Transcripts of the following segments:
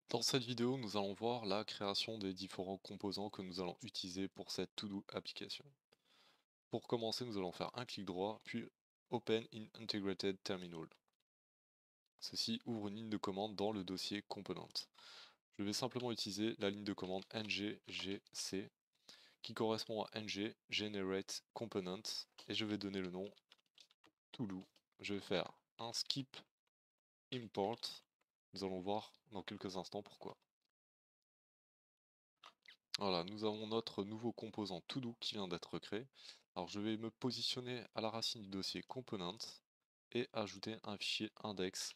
Dans cette vidéo, nous allons voir la création des différents composants que nous allons utiliser pour cette to-do application. Pour commencer, nous allons faire un clic droit, puis Open in Integrated Terminal. Ceci ouvre une ligne de commande dans le dossier Component. Je vais simplement utiliser la ligne de commande ngGC qui correspond à ng generate component et je vais donner le nom to-do. Je vais faire un skip import. Nous allons voir dans quelques instants pourquoi. Voilà, nous avons notre nouveau composant to-do qui vient d'être créé. Alors je vais me positionner à la racine du dossier component et ajouter un fichier index.ts.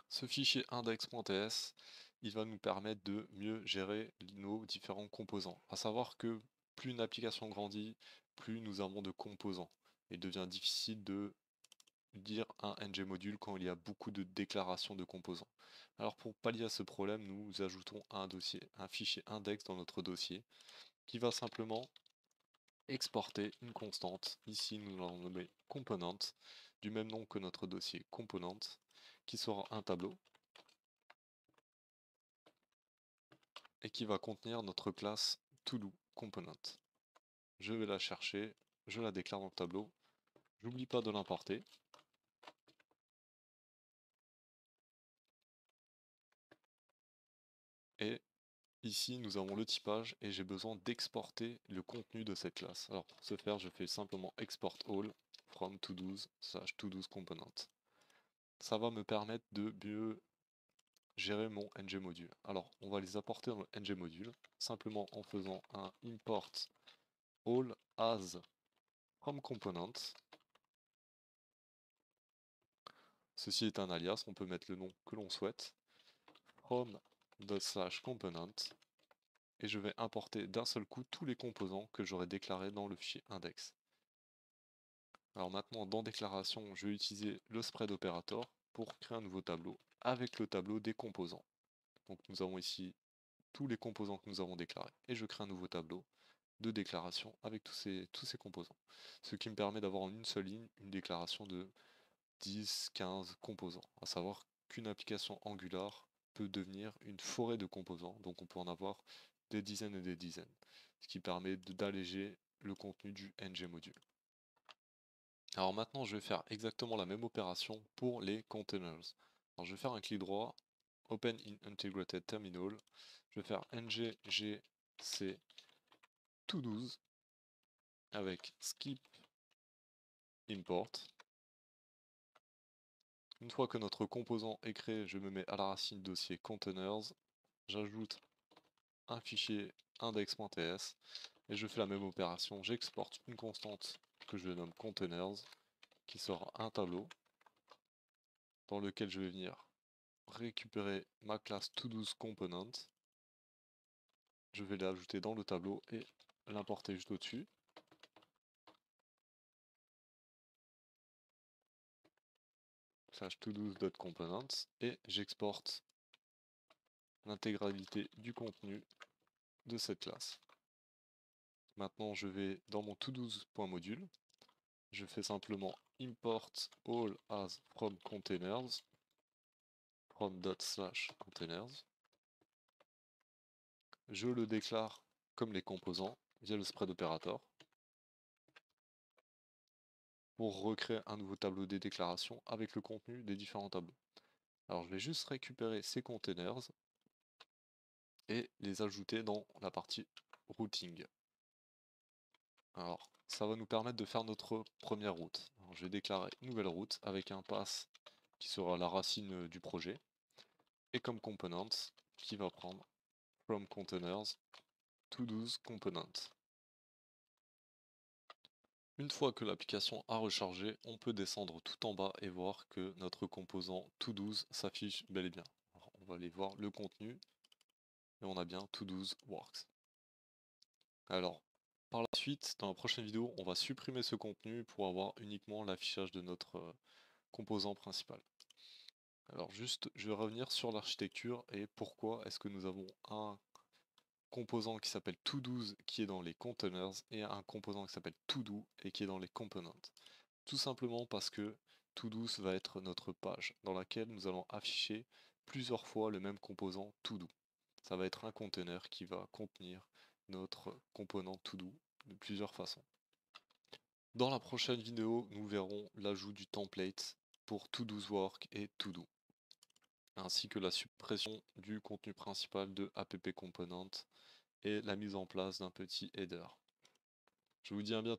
Ce fichier index.ts, il va nous permettre de mieux gérer nos différents composants. À savoir que plus une application grandit, plus nous avons de composants. Il devient difficile de dire un ng module quand il y a beaucoup de déclarations de composants. Alors pour pallier à ce problème, nous ajoutons un fichier index dans notre dossier qui va simplement exporter une constante. Ici, nous l'avons nommé component, du même nom que notre dossier component, qui sera un tableau et qui va contenir notre classe todo component. Je vais la chercher, je la déclare dans le tableau. J'oublie pas de l'importer. Et ici, nous avons le typage et j'ai besoin d'exporter le contenu de cette classe. Alors pour ce faire, je fais simplement export all from todos component. Ça va me permettre de mieux gérer mon ng module. Alors on va les apporter dans le ng module simplement en faisant un import all as from component. Ceci est un alias, on peut mettre le nom que l'on souhaite. From./component et je vais importer d'un seul coup tous les composants que j'aurai déclarés dans le fichier index. Alors maintenant, dans déclaration, je vais utiliser le spread operator pour créer un nouveau tableau avec le tableau des composants. Donc nous avons ici tous les composants que nous avons déclarés et je crée un nouveau tableau de déclaration avec tous ces composants. Ce qui me permet d'avoir en une seule ligne une déclaration de 10-15 composants. À savoir qu'une application Angular peut devenir une forêt de composants, donc on peut en avoir des dizaines et des dizaines, ce qui permet d'alléger le contenu du ng module. Alors maintenant, je vais faire exactement la même opération pour les containers. Alors je vais faire un clic droit, Open in Integrated Terminal, je vais faire ngGC to12 avec skip import. Une fois que notre composant est créé, je me mets à la racine dossier containers, j'ajoute un fichier index.ts et je fais la même opération, j'exporte une constante que je nomme containers qui sera un tableau dans lequel je vais venir récupérer ma classe toDoSComponent. Je vais l'ajouter dans le tableau et l'importer juste au-dessus. /todos.components et j'exporte l'intégralité du contenu de cette classe. Maintenant, je vais dans mon todos.module. Je fais simplement import all as from containers from./containers. Je le déclare comme les composants via le spread operator pour recréer un nouveau tableau des déclarations avec le contenu des différents tableaux. Alors je vais juste récupérer ces containers et les ajouter dans la partie routing. Alors ça va nous permettre de faire notre première route. Alors, je vais déclarer nouvelle route avec un pass qui sera la racine du projet et comme component qui va prendre from containers toDoSComponent. Une fois que l'application a rechargé, on peut descendre tout en bas et voir que notre composant to12 s'affiche bel et bien. Alors, on va aller voir le contenu et on a bien to12 works. Alors, par la suite, dans la prochaine vidéo, on va supprimer ce contenu pour avoir uniquement l'affichage de notre composant principal. Alors juste, je vais revenir sur l'architecture et pourquoi est-ce que nous avons un composant qui s'appelle to12 qui est dans les containers et un composant qui s'appelle todo et qui est dans les components. Tout simplement parce que Todo's va être notre page dans laquelle nous allons afficher plusieurs fois le même composant todo. Ça va être un conteneur qui va contenir notre composant todo de plusieurs façons. Dans la prochaine vidéo, nous verrons l'ajout du template pour Todo's Work et Todo, ainsi que la suppression du contenu principal de app component et la mise en place d'un petit header. Je vous dis à bientôt.